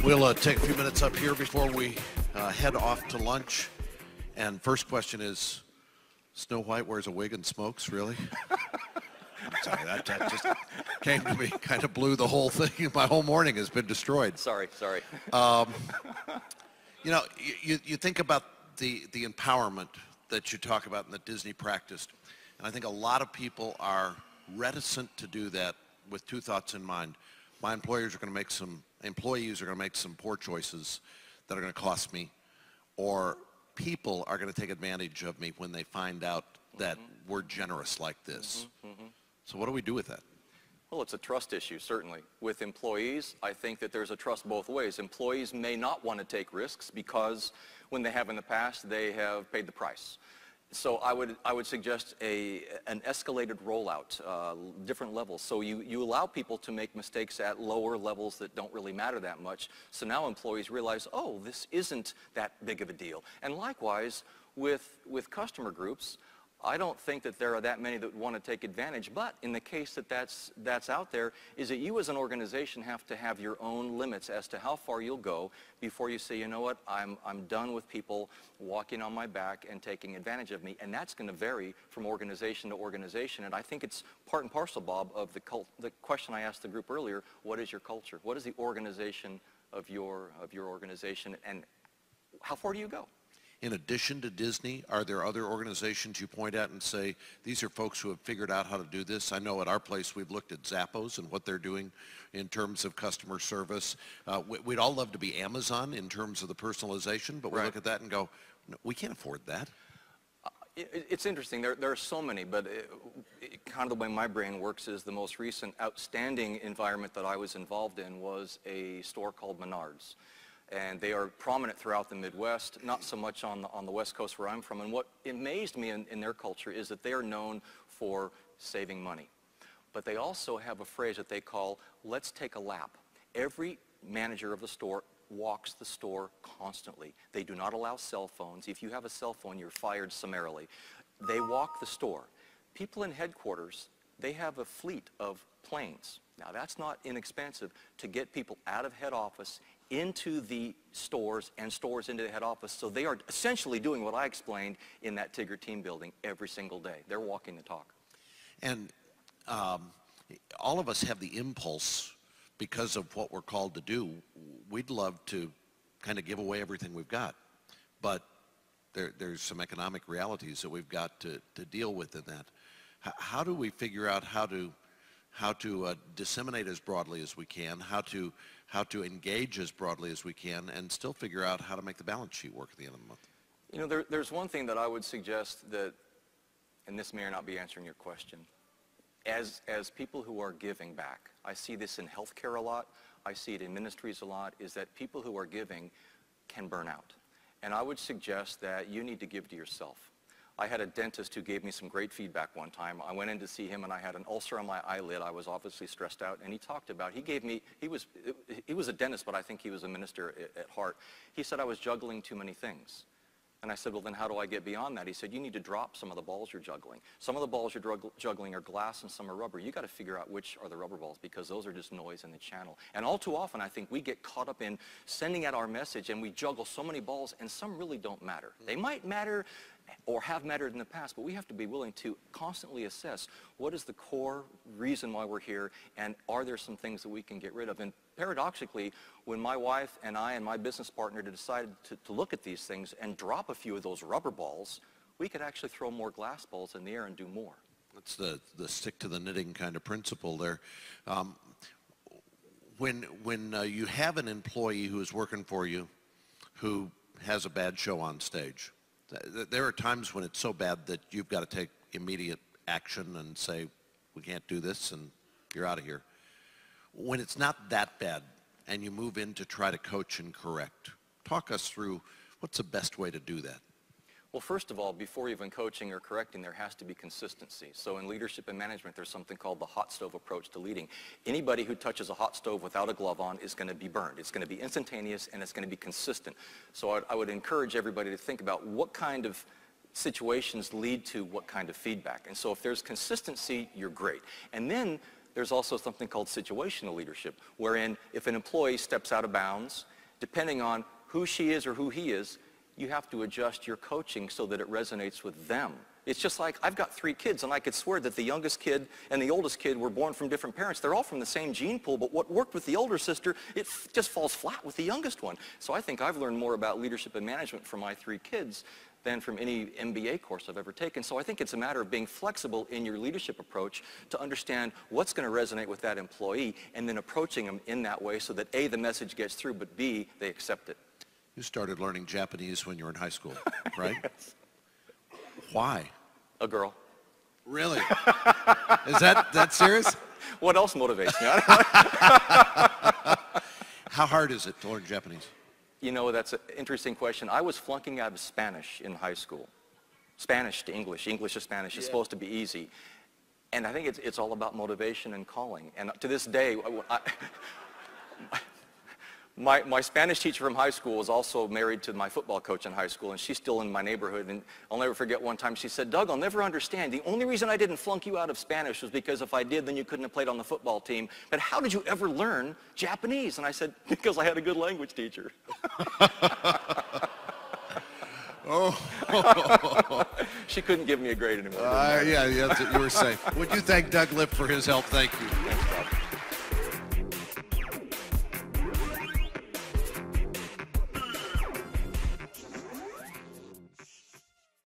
We'll take a few minutes up here before we head off to lunch. And first question is, Snow White wears a wig and smokes, really? Sorry, that just came to me, kind of blew the whole thing. My whole morning has been destroyed. Sorry. You know, you think about the empowerment that you talk about and that Disney practiced. And I think a lot of people are reticent to do that with two thoughts in mind. My employees are going to make some poor choices that are going to cost me, or people are going to take advantage of me when they find out that we're generous like this. So what do we do with that? Well, it's a trust issue, certainly. With employees, I think that there's a trust both ways. Employees may not want to take risks because when they have in the past, they have paid the price. So I would suggest an escalated rollout, different levels. So you allow people to make mistakes at lower levels that don't really matter that much. So now employees realize, oh, this isn't that big of a deal. And likewise, with customer groups, I don't think that there are that many that want to take advantage, but in the case that that's out there, is that you as an organization have to have your own limits as to how far you'll go before you say, you know what, I'm done with people walking on my back and taking advantage of me. And that's going to vary from organization to organization. And I think it's part and parcel, Bob, of the question I asked the group earlier, what is your culture? What is the organization of your organization, and how far do you go? In addition to Disney, are there other organizations you point at and say, these are folks who have figured out how to do this? I know at our place we've looked at Zappos and what they're doing in terms of customer service. We'd all love to be Amazon in terms of the personalization, but we look at that and go, no, we can't afford that. It's interesting. There are so many, but kind of the way my brain works is the most recent outstanding environment that I was involved in was a store called Menards. And they are prominent throughout the Midwest, not so much on the West Coast where I'm from. And what amazed me in their culture is that they are known for saving money. But they also have a phrase that they call, let's take a lap. Every manager of the store walks the store constantly. They do not allow cell phones. If you have a cell phone, you're fired summarily. They walk the store. People in headquarters, they have a fleet of planes. Now, that's not inexpensive to get people out of head office into the stores and stores into the head office. So they are essentially doing what I explained in that Tigger team building every single day. They're walking the talk. And all of us have the impulse, because of what we're called to do, we'd love to kind of give away everything we've got. But there's some economic realities that we've got to deal with in that. How do we figure out how to disseminate as broadly as we can, how to engage as broadly as we can, and still figure out how to make the balance sheet work at the end of the month? You know, there's one thing that I would suggest that, and this may or not be answering your question, as people who are giving back, I see this in healthcare a lot, I see it in ministries a lot, is that people who are giving can burn out. And I would suggest that you need to give to yourself. I had a dentist who gave me some great feedback one time. I went in to see him and I had an ulcer on my eyelid. I was obviously stressed out, and he talked about, he was a dentist, but I think he was a minister at heart. He said I was juggling too many things. And I said, well, then how do I get beyond that? He said, you need to drop some of the balls you're juggling. Some of the balls you're juggling are glass and some are rubber. You got to figure out which are the rubber balls, because those are just noise in the channel. And all too often, I think we get caught up in sending out our message and we juggle so many balls, and some really don't matter. They might matter or have mattered in the past, but we have to be willing to constantly assess what is the core reason why we're here, and are there some things that we can get rid of. And paradoxically, when my wife and I and my business partner decided to look at these things and drop a few of those rubber balls, we could actually throw more glass balls in the air and do more. That's the stick to the knitting kind of principle there. When you have an employee who is working for you who has a bad show on stage, there are times when it's so bad that you've got to take immediate action and say, we can't do this, and you're out of here. When it's not that bad and you move in to try to coach and correct, talk us through what's the best way to do that. Well, first of all, before even coaching or correcting, there has to be consistency. So in leadership and management, there's something called the hot stove approach to leading. Anybody who touches a hot stove without a glove on is going to be burned. It's going to be instantaneous, and it's going to be consistent. So I would encourage everybody to think about what kind of situations lead to what kind of feedback. And so if there's consistency, you're great. And then there's also something called situational leadership, wherein if an employee steps out of bounds depending on who she is or who he is, you have to adjust your coaching so that it resonates with them. It's just like, I've got 3 kids, and I could swear that the youngest kid and the oldest kid were born from different parents. They're all from the same gene pool, but what worked with the older sister, it just falls flat with the youngest one. So I think I've learned more about leadership and management from my 3 kids than from any MBA course I've ever taken. So I think it's a matter of being flexible in your leadership approach to understand what's going to resonate with that employee, and then approaching them in that way so that A, the message gets through, but B, they accept it. You started learning Japanese when you were in high school, right? Yes. Why? A girl. Really? Is that serious? What else motivates me? How hard is it to learn Japanese? You know, that's an interesting question. I was flunking out of Spanish in high school. Spanish to English, English to Spanish is supposed to be easy. And I think it's all about motivation and calling. And to this day, my Spanish teacher from high school was also married to my football coach in high school, and she's still in my neighborhood. And I'll never forget one time she said, "Doug, I'll never understand. The only reason I didn't flunk you out of Spanish was because if I did, then you couldn't have played on the football team. But how did you ever learn Japanese?" And I said, "Because I had a good language teacher." Oh. She couldn't give me a grade anymore. Yeah, that's what you were saying. Would you thank Doug Lipp for his help? Thank you. Thanks, Bob.